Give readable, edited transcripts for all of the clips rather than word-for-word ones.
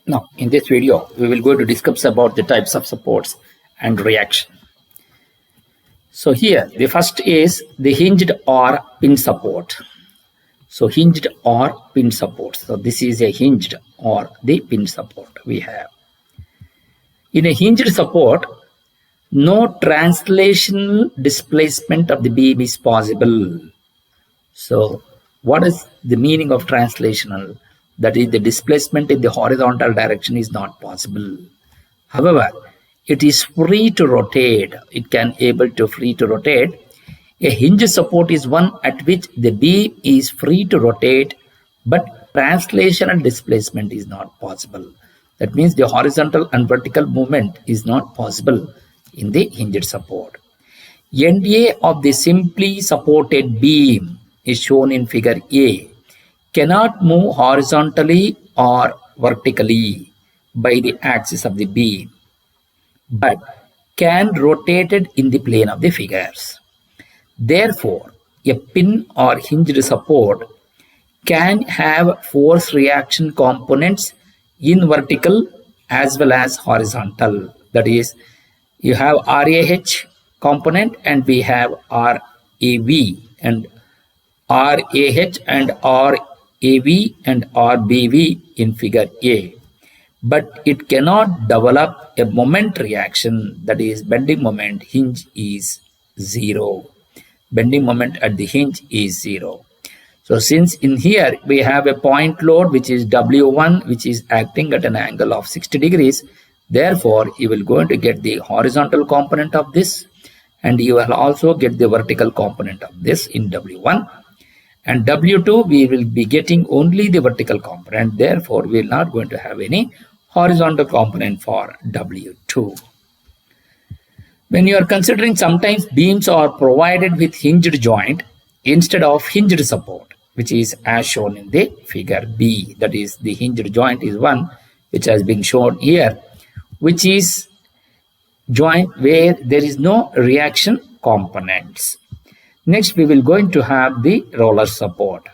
Now, in this video, we will go to discuss about the types of supports and reaction. So here, the first is the hinged or pin support. So hinged or pin support. So this is a hinged or the pin support we have. In a hinged support, no translational displacement of the beam is possible. So what is the meaning of translational? That is, the displacement in the horizontal direction is not possible. However, it is free to rotate. It can able to free to rotate. A hinge support is one at which the beam is free to rotate, but translational displacement is not possible. That means the horizontal and vertical movement is not possible in the hinged support. NA of the simply supported beam is shown in figure A. Cannot move horizontally or vertically by the axis of the beam, but can rotate it in the plane of the figures. Therefore, a pin or hinged support can have force reaction components in vertical as well as horizontal. That is, you have RAH component and we have RAV and RAH and RAV and RBV in figure A. But it cannot develop a moment reaction, that is bending moment hinge is 0. Bending moment at the hinge is 0. So since in here we have a point load which is W1 which is acting at an angle of 60 degrees, therefore you will going to get the horizontal component of this and you will also get the vertical component of this in W1. And W2 we will be getting only the vertical component, therefore we are not going to have any horizontal component for W2. When you are considering, sometimes beams are provided with hinged joint instead of hinged support, which is as shown in the figure B. That is, the hinged joint is one which has been shown here, which is joint where there is no reaction components. Next, we will going to have the roller support.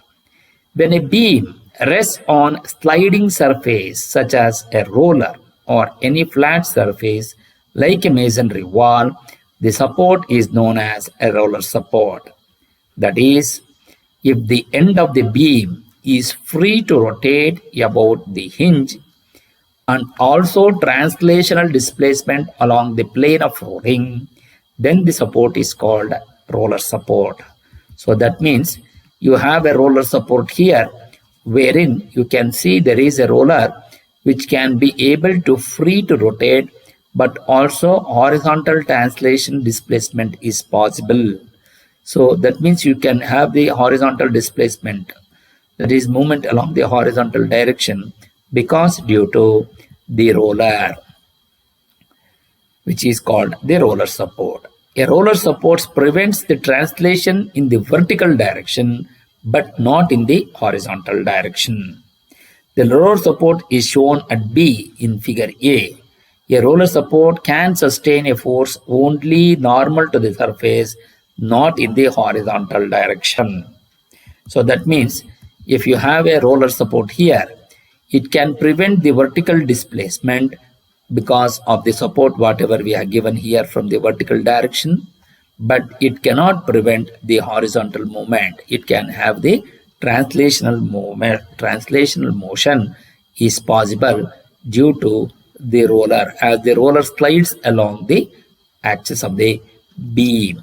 When a beam rests on sliding surface such as a roller or any flat surface like a masonry wall, the support is known as a roller support. That is, if the end of the beam is free to rotate about the hinge and also translational displacement along the plane of rolling, then the support is called roller support. So that means you have a roller support here wherein you can see there is a roller which can be able to free to rotate, but also horizontal translation displacement is possible. So that means you can have the horizontal displacement, that is movement along the horizontal direction, because due to the roller, which is called the roller support. A roller support prevents the translation in the vertical direction but not in the horizontal direction. The roller support is shown at B in figure A. A roller support can sustain a force only normal to the surface, not in the horizontal direction. So that means if you have a roller support here, it can prevent the vertical displacement because of the support whatever we have given here from the vertical direction, but it cannot prevent the horizontal movement. It can have the translational movement. Translational motion is possible due to the roller, as the roller slides along the axis of the beam.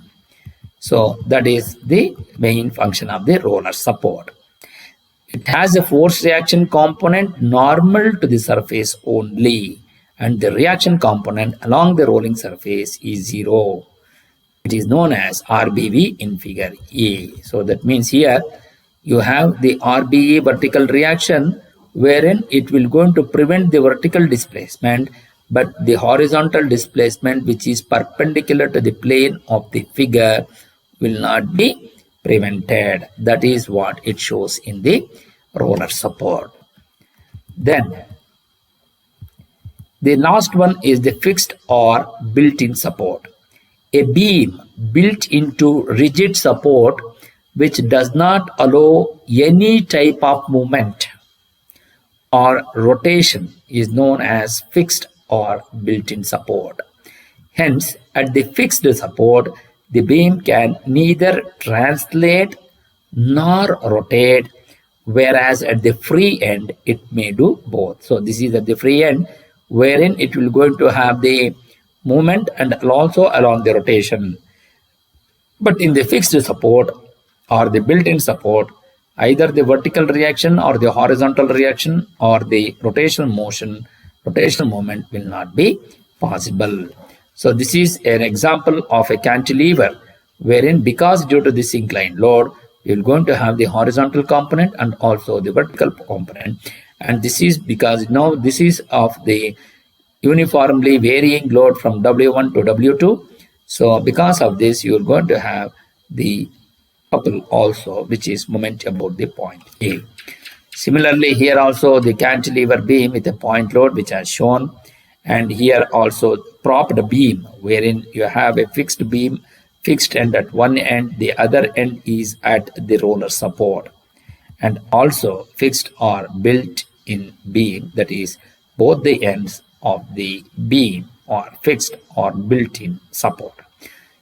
So that is the main function of the roller support. It has a force reaction component normal to the surface only, and the reaction component along the rolling surface is 0. It is known as RBV in figure A. So that means here you have the RBE vertical reaction wherein it will going to prevent the vertical displacement, but the horizontal displacement which is perpendicular to the plane of the figure will not be prevented. That is what it shows in the roller support. Then the last one is the fixed or built-in support. A beam built into rigid support which does not allow any type of movement or rotation is known as fixed or built-in support. Hence, at the fixed support, the beam can neither translate nor rotate, whereas at the free end, it may do both. So this is at the free end, wherein it will going to have the movement and also along the rotation. But in the fixed support or the built-in support, either the vertical reaction or the horizontal reaction or the rotational movement will not be possible. So this is an example of a cantilever wherein, because due to this inclined load, you're going to have the horizontal component and also the vertical component. And this is because now this is of the uniformly varying load from W1 to W2. So because of this, you're going to have the couple also, which is moment about the point A. Similarly, here also the cantilever beam with a point load, which has shown, and here also propped beam, wherein you have a fixed beam, fixed end at one end, the other end is at the roller support, and also fixed or built-in beam, that is both the ends of the beam are fixed or built-in support.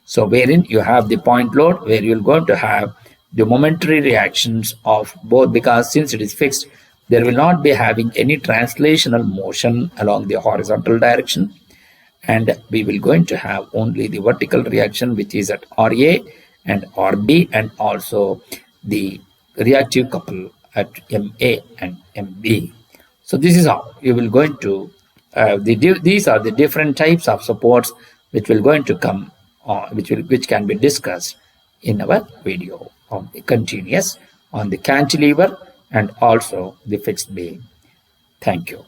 So wherein you have the point load, where you're going to have the momentary reactions of both, because since it is fixed, there will not be having any translational motion along the horizontal direction, and we will going to have only the vertical reaction, which is at RA and RB, and also the reactive couple at MA and MB. So this is how you will going to these are the different types of supports which will going to come which can be discussed in our video on the continuous, on the cantilever, and also the fixed beam. Thank you.